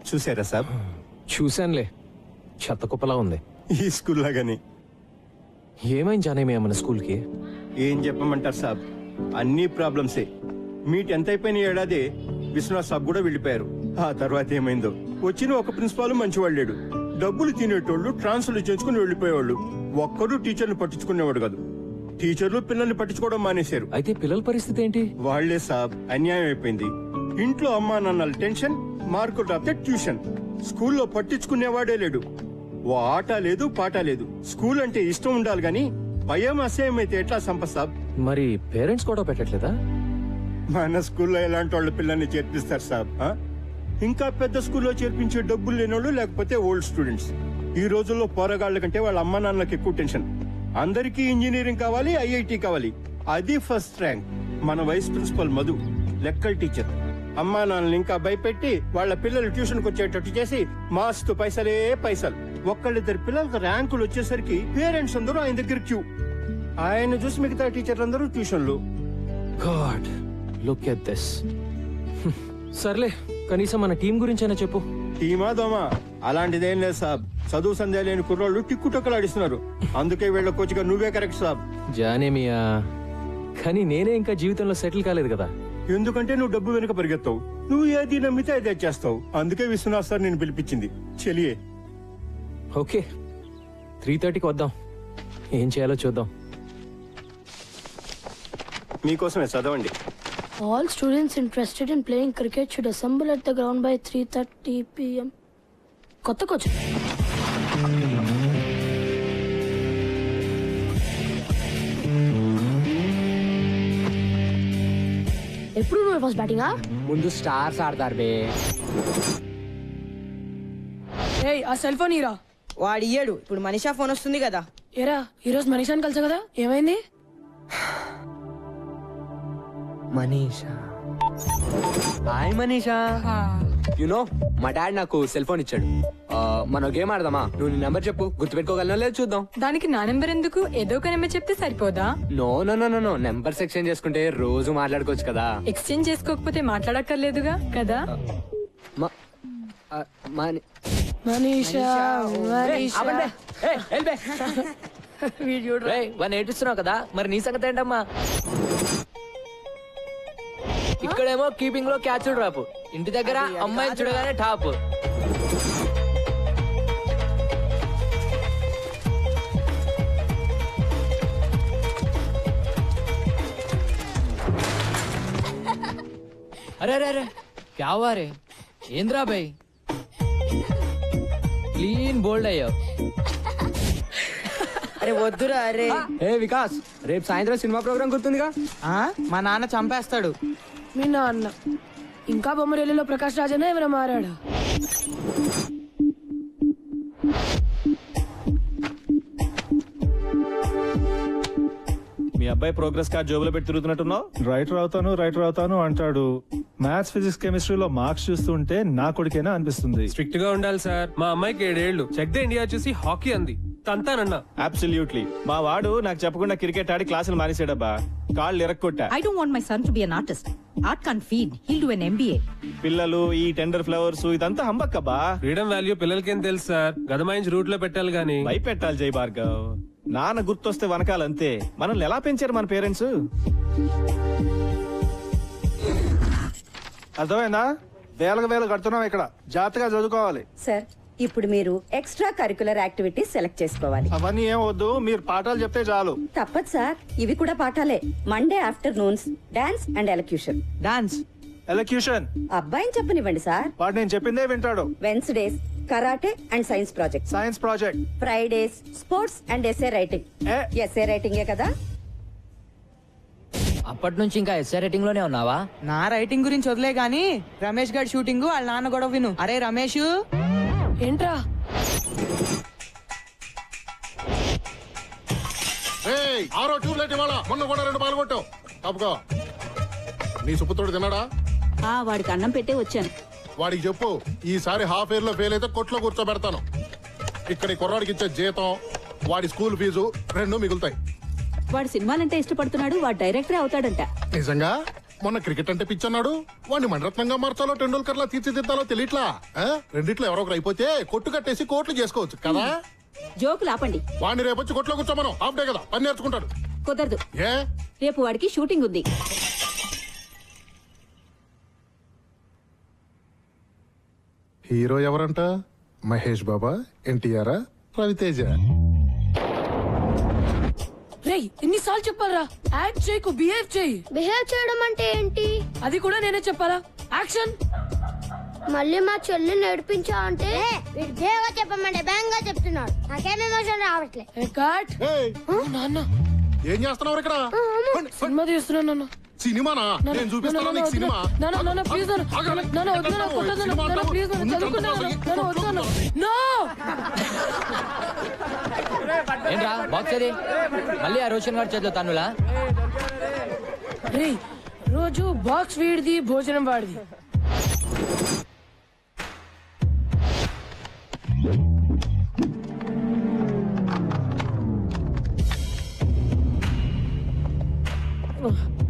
చూసారా సాబ్? చూశానులే, చెత్త కుప్పలా ఉంది. ఈ స్కూల్ లాగానే. ఏమైంది జానేమయ్య మన స్కూల్కి? ఏం చెప్పమంటారు సాబ్, అన్ని ప్రాబ్లమ్సే. మీ 10th అయిపోయిన ఏడాది విశ్వనాథ్ సాబ్ కూడా వెళ్ళిపోయారు. ఆ తర్వాత ఏమైందో. వచ్చిన ఒక ప్రిన్సిపాల్ మంచివాడు లేడు. డబ్బులు తినేటోళ్ళు ట్రాన్స్ఫర్లు చేసుకుని వెళ్ళిపోయేవాళ్ళు. ఒక్కడు టీచర్ని పట్టించుకునేవాడు కాదు. టీచర్లు పిల్లల్ని పట్టించుకోవడం మానేశారు. అయితే పిల్లల పరిస్థితి ఏంటి? వాళ్లే సాబ్, అన్యాయం అయిపోయింది. ఇంట్లో అమ్మా నాన్నల టెన్షన్, మార్కులు రాస్తే ట్యూషన్. స్కూల్లో పట్టించుకునేవాడే లేడు. ఓ ఆట లేదు, పాట లేదు. స్కూల్ అంటే ఇష్టం ఉండాలి గాని భయం అసహ్యం అయితే ఎట్లా సంపత్ సాబ్? మరి పేరెంట్స్ కూడా పెట్టట్లేదా? మన స్కూల్లో ఎలాంటి వాళ్ళ పిల్లల్ని చేర్పిస్తారు సాబ్? ఇంకా పెద్ద స్కూల్లో చేర్పించే డబ్బులు లేనోళ్ళు, లేకపోతే ఓల్డ్ స్టూడెంట్స్. ఈ రోజుల్లో పోరగాళ్ల కంటే వాళ్ళ అమ్మా నాన్నలకు ఎక్కువ టెన్షన్. అందరికీ ఇంజనీరింగ్ కావాలి, ఐఐటి కావాలి. అది ఫస్ట్ ర్యాంక్. మన వైస్ ప్రిన్సిపల్ మధు లెక్కల టీచర్. అమ్మా నాన్నలు ఇంకా భయపెట్టి వాళ్ళ పిల్లలు ట్యూషన్ కు వచ్చేటట్టు చేసి మాస్తు పైసలే పైసలు. ఒక్కళ్ళిద్దరు పిల్లలకు ర్యాంకులు వచ్చేసరికి పేరెంట్స్ అందరూ ఆయన దగ్గర క్యూ. ఆయన చూసి మిగతా టీచర్లు అందరూ ట్యూషన్లు. God, look at this. సర్లే, కనీసం మన టీం గురించైనా చెప్పు. టీమా దోమా అలాంటిదేం లేదు సాబ్. చదువు సంధ్య లేని కుర్రోళ్ళు టిక్కుటొక్కలాడిస్తున్నారు. అందుకే వీళ్ళ కోచ్గా నువ్వే కరెక్ట్ సాబ్. జానేమియా, కానీ నేనే ఇంకా జీవితంలో సెటిల్ కాలేదు కదా. ఎందుకంటే నువ్వు డబ్బు వెనుక పరిగెత్తావు. నువ్వు ఏది నమ్మితే అదే చేస్తావు. అందుకే విశ్వనాథ్ సార్ నేను పిలిపించింది. చెలియే. ఓకే, 3:30కి వద్దాం. ఏం చేయాలో చూద్దాం. మీకోసమే చదవండి. All students interested in playing cricket should assemble at the ground by 3:30 p.m. కొత్త కోచ్. ఎప్పుడు నువ్వు ఫస్ట్ బ్యాటింగా? ముందు స్టార్స్ ఆడతారు బే. ఏయ్, ఆ సెల్ ఫోన్ ఇరా. వాడు ఇయ్యడు. ఇప్పుడు మనీషా ఫోన్ వస్తుంది కదా. ఏరా, ఈరోజు మనీషాని కలిసా కదా, ఏమైంది? మనీషా, హాయ్ మనీషా. యునో మా డాడ్ నాకు సెల్ ఫోన్ ఇచ్చాడు. మనం గేమ్ ఆడదామా? నువ్వు నీ నెంబర్ చెప్పు, గుర్తుపెట్టుకోగలనో లేదు చూద్దాం. దానికి నా నెంబర్ ఎందుకు? ఏదో ఒక నెంబర్ చెప్తే సరిపోదా? No no no no no, numbers exchange చేసుకుంటే రోజు మాట్లాడుకోవచ్చు కదా. ఎక్స్చేంజ్ చేసుకోకపోతే మాట్లాడక్కర్లేదుగా కదా. మనీషా, వాడిని ఏడుస్తున్నావు కదా, మరి నీ సంగతి ఏంటమ్మా? ఇక్కడేమో కీపింగ్ లో క్యాచ్ డ్రాప్, ఇంటి దగ్గర అమ్మాయిని చూడగానే టాప్. అరే అరే అరే, క్యా హువా రే? ఏంద్రా బై, క్లీన్ బోల్డ్ అయ్యావు. అరే వద్దురా. అరే ఏ వికాస్, రేపు సాయంత్రం సినిమా ప్రోగ్రామ్ గుర్తుందిగా? మా నాన్న చంపేస్తాడు. మీ నాన్న ఇంకా బొమ్మరేలిలో ప్రకాష్ రాజనే ఏమైనా మారాడు? మీ అబ్బాయి ప్రోగ్రెస్ కార్డ్ జోబులో పెట్టి తిరుగుతున్నట్టున్నావు. రైటర్ అవుతాను అంటాడు. మ్యాథ్స్, ఫిజిక్స్, కెమిస్ట్రీలో మార్క్స్ చూస్తుంటే నా కొడుకేనా అనిపిస్తుంది. స్ట్రిక్ట్ గా ఉండాలి సార్. మా అమ్మాయికి 7 ఏళ్లు. చెక్ ద ఇండియా చూసి హాకీ అంది, తంతానన్నా. అబ్సల్యూట్లీ. మా వాడు నాకు చెప్పకుండా క్రికెట్ ఆడి క్లాసులు మానేసాడబ్బా. కాళ్ళు ఇరక్కొట్టా. I don't want my son to be an artist. Art can't feed. He'll do an MBA. పిల్లలు ఈ టెండర్ ఫ్లవర్స్ ఇదంతా హంబక్కబ్బా. ఫ్రీడమ్ వాల్యూ పిల్లలకేం తెలుసు సార్. గదమాయించి రూట్ లో పెట్టాలి గానీ. భయపెట్టాలి జై భార్గవ్. నాన్న గుర్తొస్తే వనకాలంతే. మనల్ని ఎలా పెంచారు మన పేరెంట్స్? అర్థమైందా? వేలు కడుతున్నాం ఇక్కడ. జాగ్రత్తగా చదువుకోవాలి. సార్, ఇప్పుడు మీరు ఎక్స్ట్రా కరికులర్ యాక్టివిటీస్ సెలెక్ట్ చేసుకోవాలి. అవన్నీ ఏం వద్దు, మీరు పాఠాలు చెప్తే చాలు. తప్పదు సార్, ఇవి కూడా పాఠాలే. Monday afternoons dance and elocution. Dance, elocution అబ్బాయిని చెప్పనివ్వండి సార్. వాడు నేను చెప్పిందే వింటాడు. Wednesdays karate and science project. Science project. Fridays sports and SA writing. SA రైటింగే కదా. అప్పటి నుంచి ఇంకా ఎస్ఐ రైటింగ్ లోనే ఉన్నావా? నా రైటింగ్ గురించి వదిలే గాని రమేష్ గారి షూటింగ్ వాళ్ళ నాన్న గొడవ విను. అరే రమేష్, ఏంట్రా? ఆరో ట్యూబ్లైట్ ఇవాళ, మొన్న కూడా 2 పాల్గొట్టావు. తప్పుకో. నీ సుపుత్రుడు తిన్నాడా? వాడికి అన్నం పెట్టే వచ్చాను. వాడికి చెప్పు, ఈసారి హాఫ్ ఇయర్ లో ఫెయిల్ అయితే కొట్లో కూర్చోబెడతాను. ఇక్కడ కుర్రాడికి ఇచ్చే జీతం, వాడి స్కూల్ ఫీజు 2 మిగులుతాయి. వాడు సినిమాలంటే ఇష్టపడుతున్నాడు. వాడు డైరెక్టరే అవుతాడంట. నిజంగా? మొన్న క్రికెట్ అంటే పిచ్చన్నాడు. వాడిని మణరత్నంగా మార్చాలో టెండూల్కర్ లా తీర్చిదిద్దాలో తెలియట్లా. రెండిట్లో ఎవరో ఒకరు అయిపోతే కొట్టు కట్టేసి కోట్లు చేసుకోవచ్చు కదా. జోకులు ఆపండి. వాడిని రేపొచ్చి కొట్లో కూర్చోమను. హాఫ్ డే కదా, పని నేర్చుకుంటాడు. కుదరదు, ఏ రేపు వాడికి షూటింగ్ ఉంది. హీరో ఎవరంట? మహేష్ బాబా, ఎన్టీఆర్, రవితేజ. రేయ్ ఎన్నిసార్లు చెప్పాలరా, యాక్ట్ చేయకు, బిహేవ్ చేయి. బిహేవ్ చేయడం అంటే ఏంటి? అది కూడా నేనే చెప్పాలా? యాక్షన్. మళ్ళీ మా చెల్లి నడిపించా అంటే బిహేవ్ చెప్పమంటే బ్యాంగ్ చెప్తున్నాడు. నాకేం ఎమోషన్ రావట్లేదు. కట్. ఏయ్, నాన్న ఏం చేస్తున్నావు ఇక్కడ? సినిమా తీస్తున్నాను నాన్న. సినిమానా? నేను చూపిస్తాను నీకు సినిమా. ప్లీజ్ ఏంట్రా బాక్స్ అది మళ్ళీ ఆ రోషన్ గారి చేతిలో తన్నులా? రోజు బాక్స్ వీడిది, భోజనం వాడిది.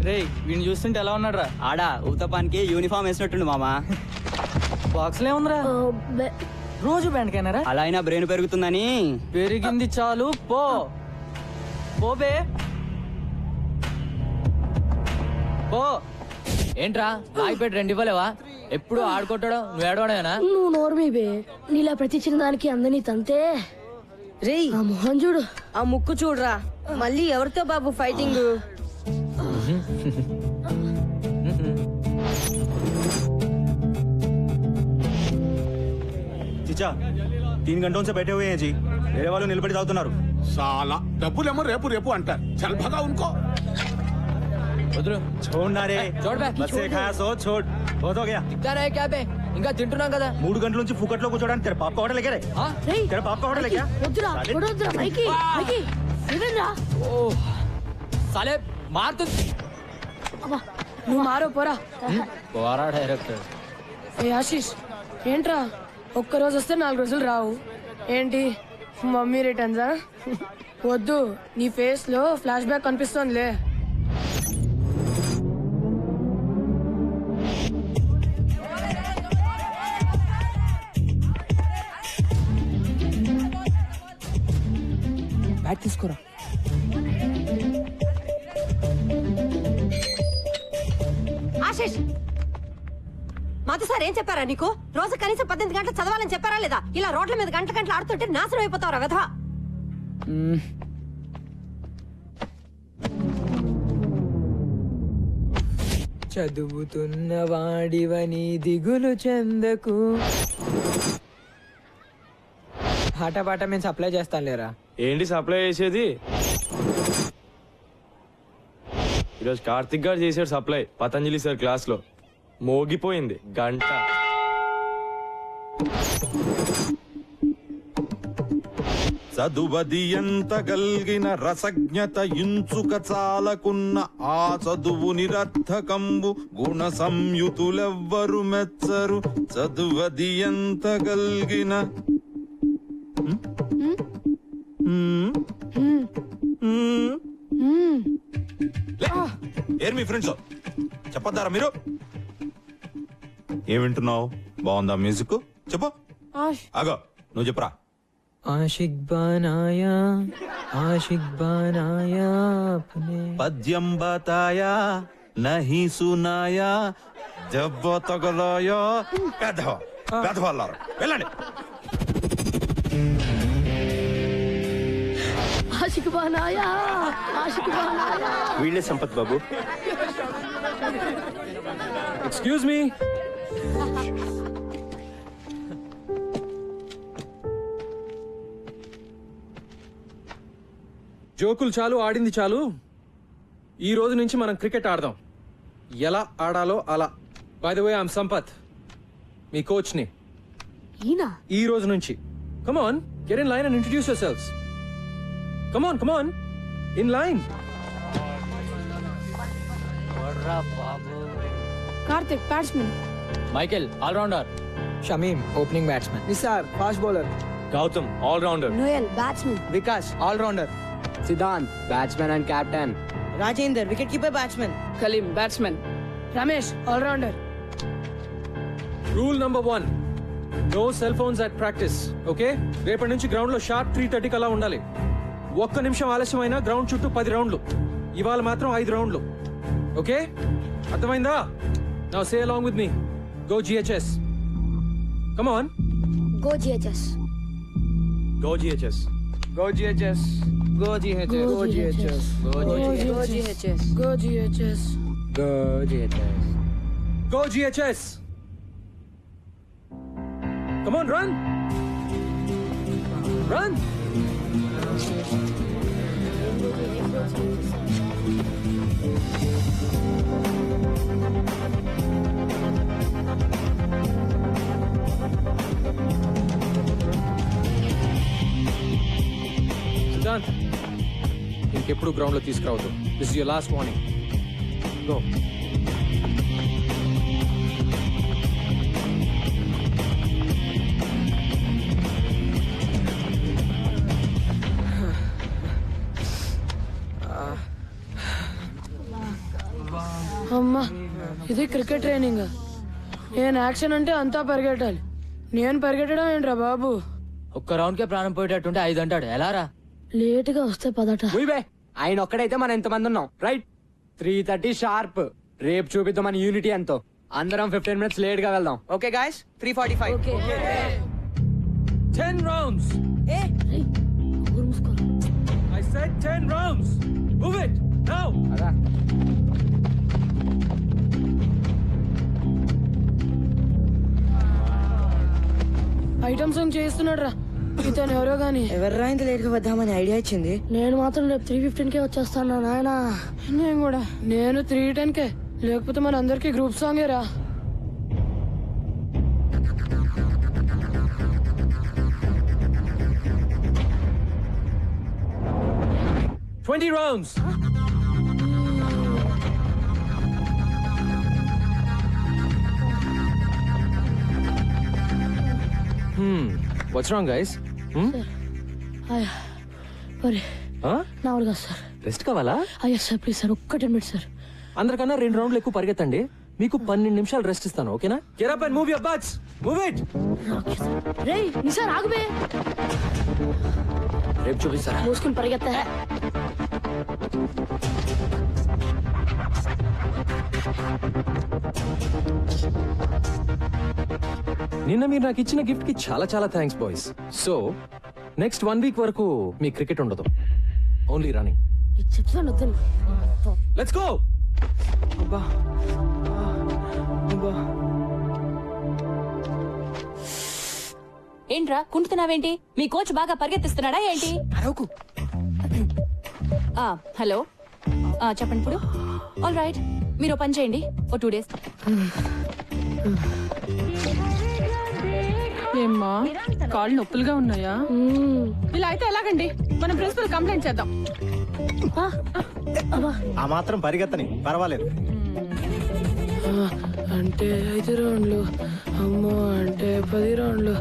రే వీడిని చూస్తుంటే ఎలా ఉన్నాడు రా? ఆడా ఊతపానికి యూనిఫామ్ వేసినట్టుండు మామా. బాక్స్ లే ఉందిరా, రోజు బ్యాండ్ కైనారా? అలా అయినా బ్రెయిన్ పెరుగుతుందని. పెరిగింది చాలు, పో పోబే పో. ఏంట్రా రాయిపేట 2 ఇవ్వలేవా? ఎప్పుడు ఆడుకుంటాడో నువ్వు ఏడవడమేనా? నువ్వు నోర్మీబే, నీలా ప్రతి చిన్నదానికి అందని తంతే. రేయ్ ఆ మొహం చూడు, ఆ ముక్కు చూడరా. మళ్ళీ ఎవరితో బాబు ఫైటింగ్? చిచా 3 घंटों से बैठे हुए हैं जी. मेरे वालों నిలబడి తాగుతున్నారు. సాలా డబ్బులేమో రేపు రేపు అంటారు. చల్ భగా ఉన్కో. వదులు. छोड़ ना रे. छोड़ बे. बस से खाया सो छोड़. बहुत हो गया. ఇద్దా రే క్యాబే, ఇంకా తింటున్నాం కదా. 3 గంటల నుంచి ఫుకట్లో కూర్చోడానికి तेरे बाप का होटल है क्या रे? हाँ? तेरे बाप का होटल है क्या? వద్దురా వద్దురా మైకి మైకి ఇదేంద్రా? ఓ సాలే మారుతు. అబ్బా నువ్వు మారో పోరా. పోరా డైరెక్టర్. ఏ ఆశీష్ ఏంట్రా, ఒక్కరోజు వస్తే 4 రోజులు రావు ఏంటి? మమ్మీ రిటర్న్సా? వద్దు, నీ ఫేస్ లో ఫ్లాష్ బ్యాక్ కనిపిస్తోందిలే. బ్యాట్ తీసుకోరా. ఆశిష్, మాతో సార్ ఏం చెప్పారా నీకు? రోజు కనీసం 18 గంటలు చదవాలని చెప్పారా లేదా? ఇలా రోడ్ల మీద గంటల గంటలు ఆడుతుంటే నాశనం అయిపోతావురా వెధవా. చదువుతున్న వాడివని దిగులు చెందకు. పాట మేము సప్లై చేస్తాం లేరా? ఏంటి సప్లై చేసేది? ఈరోజు కార్తిక్ గారు చేసాడు సప్లై పతంజలి సార్ క్లాస్ లో. మోగిపోయింది గంట. చదువది ఎంత గల్గిన రసజ్ఞత ఇంచుక చాలకున్న ఆ చదువు నిరర్థకంబు గుణ సంయుతులెవ్వరు మెచ్చరు. చదువది ఎంత గల్గిన ఏర్ మీ ఫ్రెండ్స్ చెప్పొద్దారా మీరు? ఏం వింటున్నావు? బాగుందా మ్యూజిక్? చెప్పు. ఆగో నువ్వు చెప్పురా. ఆషిక్ బానాయా అప్నే. పద్యం బతాయా నహీ సునాయా జబ్బ తగలాయా. పెద్దవాళ్ళారు వెళ్ళండి. ఆషిక్ బానాయా ఆషిక్ బానాయా. వీళ్ళే సంపత్ బాబు. Excuse me. జోకులు చాలు, ఆడింది చాలు. ఈ రోజు నుంచి మనం క్రికెట్ ఆడదాం. ఎలా ఆడాలో అలా. By the way I'm Sampath, మీ కోచ్ ని. ఈ రోజు నుంచి come on, get in line and introduce yourselves. Come on in line. Karthik batsmen. Michael allrounder. Shamim opening batsmen. Nisar fast bowler. Gautam allrounder. Noel batsmen. Vikas allrounder. Siddhant batsmen and captain. Rajender wicket keeper batsmen. Kaleem batsmen. Ramesh allrounder. Rule number 1, no cell phones at practice. Okay, రేపటి నుంచి ground లో sharp 3:30 అలా ఉండాలి. ఒక్క నిమిషం ఆలస్యమైనా ground చుట్టూ 10 రౌండ్లు. ఇవాళ మాత్రం 5 రౌండ్లు. ఓకే, అర్థమైందా? Now say along with me. Go GHS. Come on. Go GHS. Go GHS. Go GHS. Go GHS. Go GHS. Go GHS. Go GHS. Go GHS. Go GHS. Come on, run. Run. Siddhant, ఇంకెప్పుడు ground లో తీసుకురావద్దు. This is your last warning. Go. అమ్మా, ఇది cricket training. నేను action అంటే అంతా పరిగెట్టాలి. నేను పరిగెట్టడం ఏంట్రా బాబు? ఒక్క రౌండ్ కే ప్రాణం పోయేటట్టుంటే 5 అంటాడు. ఎలా రా? లేటుగా వస్తే పదట. ఆయన ఒక్కడైతే మనం ఎంతమంది ఉన్నాం, రైట్? 3:30 షార్ప్. రేపు చూపిద్దాం మన యూనిటీ ఎంతో. అందరం 15 minutes లేట్ గా వెళ్దాం. Okay guys, 3:45. 10 rounds. I said 10 rounds. Move it now. Item song చేస్తున్నాడు రా ఇతను. ఎవరో గాని ఎవర్రా ఇంత లేట్ గా వద్దామని ఐడియా ఇచ్చింది? నేను మాత్రం రేపు 3:15కే వచ్చేస్తాను నాయనా. నేను కూడా. నేను 3:10కే, లేకపోతే మన అందరికి గ్రూప్ సాంగే రా. Twenty rounds. What's wrong, guys? మరి నా వల్ల కాదు సార్. రెస్ట్ కావాలా? అయ్యా సార్, ప్లీజ్ సార్, ఒక్క 10 minutes సార్. అందరికన్నా 2 రౌండ్లు ఎక్కువ పరిగెత్తండి. మీకు 12 నిమిషాలు రెస్ట్ ఇస్తాను, ఓకేనా? Get up and move your butts. Move it. రేయ్ నిసార్ ఆగుబే. రేపు చూపిస్తారా? మూసుకుని పరిగెత్తా. నిన్న మీరు నాకు ఇచ్చిన గిఫ్ట్ కి చాలా చాలా thanks boys. So next 1 week వరకు మీ క్రికెట్ ఉండదు, ఓన్లీ రన్నింగ్. చెప్తాను వద్దు. Let's go. అబ్బా అబ్బా. ఏంట్రా కుంటున్నావేంటి? మీ కోచ్ బాగా పరిగెత్తిస్తున్నాడా ఏంటి? అరవకు. హలో, చెప్పండి ఇప్పుడు. ఆల్ రైట్, మీరు పని చేయండి, ఓ 2 days. ఏమ్మా, కాళ్ళు నొప్పులుగా ఉన్నాయా? ఇలా అయితే ఎలాగండి? మనం ప్రిన్సిపల్ కంప్లైంట్ చేద్దాం. ఆ మాత్రం పరిగెత్తని పర్వాలేదు. అంటే 5 రౌండ్లు, అమ్మో అంటే 10 రౌండ్లు,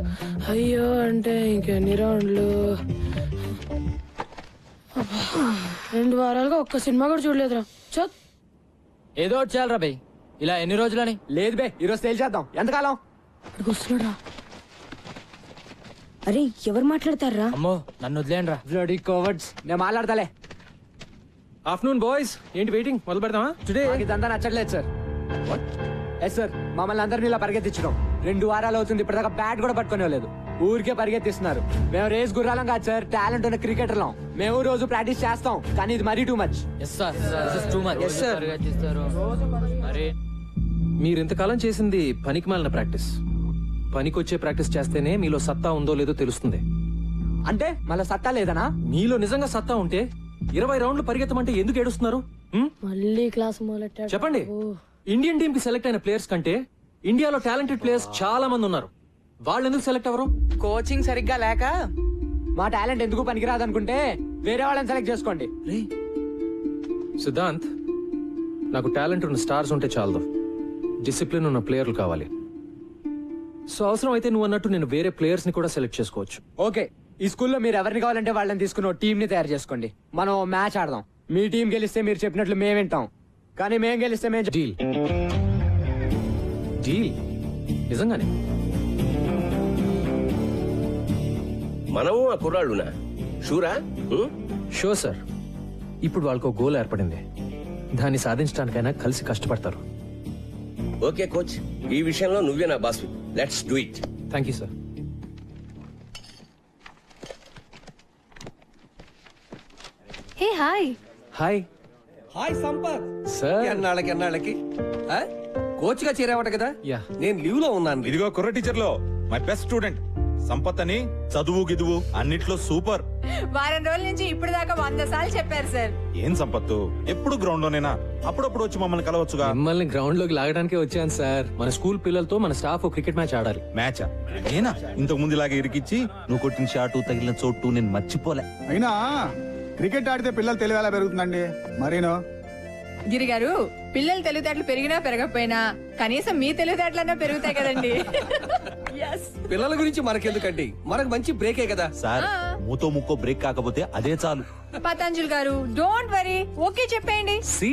అయ్యో అంటే ఇంకెన్ని రౌండ్లు. 2 వారాలుగా ఒక్క సినిమా కూడా చూడలేదురా. చత్. ఏదో ఒకటి చేయాలరా బై. ఇలా ఎన్ని రోజులని? లేదు బే, ఈరోజు తేల్చేద్దాం. ఎంతకాలం? వస్తున్నాడా? అరే ఎవరు మాట్లాడతారా? అమ్మో, నన్ను వదిలేండి రా. Bloody cowards. నేను మాట్లాడతాలే. ఆఫ్టర్నూన్ బాయ్స్, ఏంటి వెయిటింగ్? మొదలు పెడదామా? టుడే ఇదంతా నచ్చట్లేదు సార్. ఎస్ సార్, మమ్మల్ని అందరినీ ఇలా పరిగెత్తించడం 2 వారాలు అవుతుంది. ఇప్పటిదాకా బ్యాట్ కూడా పట్టుకునేలేదు. ఊరికే పరిగెత్తిస్తున్నారు. మేము రేస్ గుర్రాలం కాదు సార్, టాలెంట్ ఉన్న క్రికెటర్లం. మేము రోజు ప్రాక్టీస్ చేస్తాం, కానీ ఇది మరీ too much. Yes sir, this is too much. Yes, sir. పరిగెత్తిస్తారు. మరి మీరు ఇంతకాలం చేసింది పనికి మాలిన ప్రాక్టీస్. పనికొచ్చే ప్రాక్టీస్ చేస్తేనే మీలో సత్తా ఉందో లేదో తెలుస్తుంది. అంటే మళ్ళీ సత్తా లేదనా? మీలో నిజంగా సత్తా ఉంటే 20 రౌండ్లు పరిగెత్తమంటే ఎందుకు ఏడుస్తున్నారు? మళ్ళీ క్లాస్ మొదలెట్టాడు. చెప్పండి. ఇండియన్ టీమ్ కి సెలెక్ట్ అయిన ప్లేయర్స్ కంటే ఇండియాలో టాలెంటెడ్ ప్లేయర్స్ చాలా మంది ఉన్నారు. వాళ్ళు ఎందుకు సెలెక్ట్ అవ్వరు? కోచింగ్ సరిగ్గా లేక. మా టాలెంట్ ఎందుకు పనికిరాదనుకుంటే వేరే వాళ్ళని సెలెక్ట్ చేసుకోండి. సిద్ధాంత్, నాకు టాలెంట్ ఉన్న స్టార్స్ ఉంటే చాలదు, డిసిప్లిన్ ఉన్న ప్లేయర్లు కావాలి. సో అవసరం అయితే నువ్వు అన్నట్టు నేను వేరే ప్లేయర్స్ ని కూడా సెలెక్ట్ చేసుకోవచ్చు. ఓకే, ఈ స్కూల్లో మీరు ఎవరిని కావాలంటే వాళ్ళని తీసుకుని టీం ని తయారు చేసుకోండి. మనం మ్యాచ్ ఆడదాం. మీ టీం గెలిస్తే మీరు చెప్పినట్లు మేము వింటాం, కానీ మేం గెలిస్తే మేం డీల్ డీల్ నిజంగానే మనము ఆ కుర్రాళ్ళునా షూరా షో సార్. ఇప్పుడు వాళ్ళకు గోల్ ఏర్పడింది, దాన్ని సాధించడానికైనా కలిసి కష్టపడతారు. ఓకే కోచ్, ఈ విషయంలో నువ్వే నా boss. Let's do it. Thank you sir. Hey hi. Hi hi Sampath. Sir. ఎన్నాళ్ళకి కోచ్ గా చేరావట కదా? యా. నేను లీవ్ లో ఉన్నాను. ఇదిగో కుర్ర టీచర్ లో మై బెస్ట్ స్టూడెంట్ సంపత్ అని, చదువు గిదువు అన్నిట్లో సూపర్. వారం రోజుల నుంచి ఇప్పుడు దాకా 100 సార్లు చెప్పారు సార్. ఏం సంపత్తు, ఎప్పుడు గ్రౌండ్ లోనేనా? అప్పుడప్పుడు వచ్చి మమ్మల్ని కలవచ్చుగా. మిమ్మల్ని గ్రౌండ్ లోకి లాగడానికే వచ్చాను సార్. మన స్కూల్ పిల్లలతో మన స్టాఫ్ క్రికెట్ మ్యాచ్ ఆడాలి. మ్యాచా? నేనా? ఇంతకు ముందు ఇలాగే ఇరికిచ్చి నువ్వు కొట్టిన షాటు తగిలిన చోటు నేను మర్చిపోలే. అయినా క్రికెట్ ఆడితే పిల్లలు తెలివి ఎలా పెరుగుతుందండి? మరీను గిరి గారు, పిల్లలు తెలివితేటలు పెరిగినా పెరగకపోయినా కనీసం మీ తెలివితేటలన్నా పెరుగుతాయి కదండి. పిల్లల గురించి మనకెందుకండి, మనకు మంచి బ్రేకే కదా సార్. మూతో ముక్కో బ్రేక్ కాకపోతే అదే చాలు. పతంజలి గారు, డోంట్ వరీ, ఓకే చెప్పేయండి. See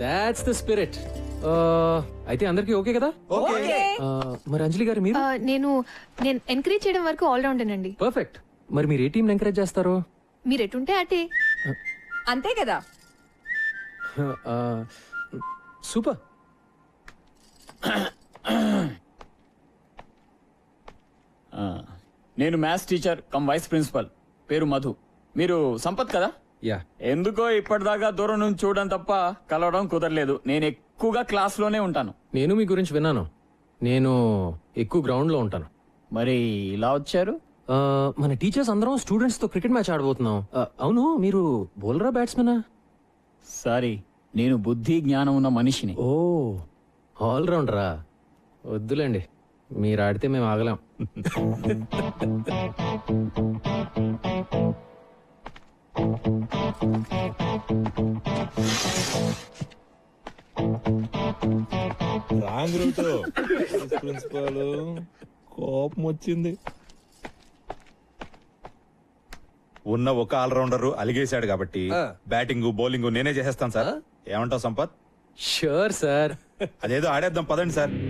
that's the spirit. అయితే అందరికీ ఓకే కదా? ఓకే. మరి అంజలి గారు మీరు? నేను ఎంకరేజ్ చేయడం వరకు ఆల్ రౌండర్. పర్ఫెక్ట్. మరి మీరు ఏ టీం ఎంకరేజ్ చేస్తారు? మీరు ఎటుంటే అటే. అంతే కదా. సూపర్. నేను maths teacher cum vice principal, పేరు మధు. మీరు సంపత్ కదా? యా. ఎందుకో ఇప్పటిదాకా దూరం నుంచి చూడడం తప్ప కలవడం కుదరలేదు. నేను ఎక్కువగా క్లాస్ లోనే ఉంటాను. నేను మీ గురించి విన్నాను. నేను ఎక్కువ గ్రౌండ్ లో ఉంటాను. మరి ఇలా వచ్చారు? మన టీచర్స్ అందరం స్టూడెంట్స్ తో క్రికెట్ మ్యాచ్ ఆడబోతున్నాం. అవును, మీరు బౌలరా బ్యాట్స్మెనా? సారీ, నేను బుద్ధి జ్ఞానం ఉన్న మనిషిని. ఓ, ఆల్ రౌండరా? వద్దులేండి, మీరు ఆడితే మేము ఆగలేం. రాంగ్ రూట్ ప్రిన్సిపల్ కోపం వచ్చింది. ఉన్న ఒక ఆల్రౌండర్ అలిగేశాడు కాబట్టి బ్యాటింగ్ బౌలింగ్ నేనే చేసేస్తాను సార్. ఏమంటావు సంపత్? Sure sir. అదేదో ఆడేద్దాం పదండి సార్.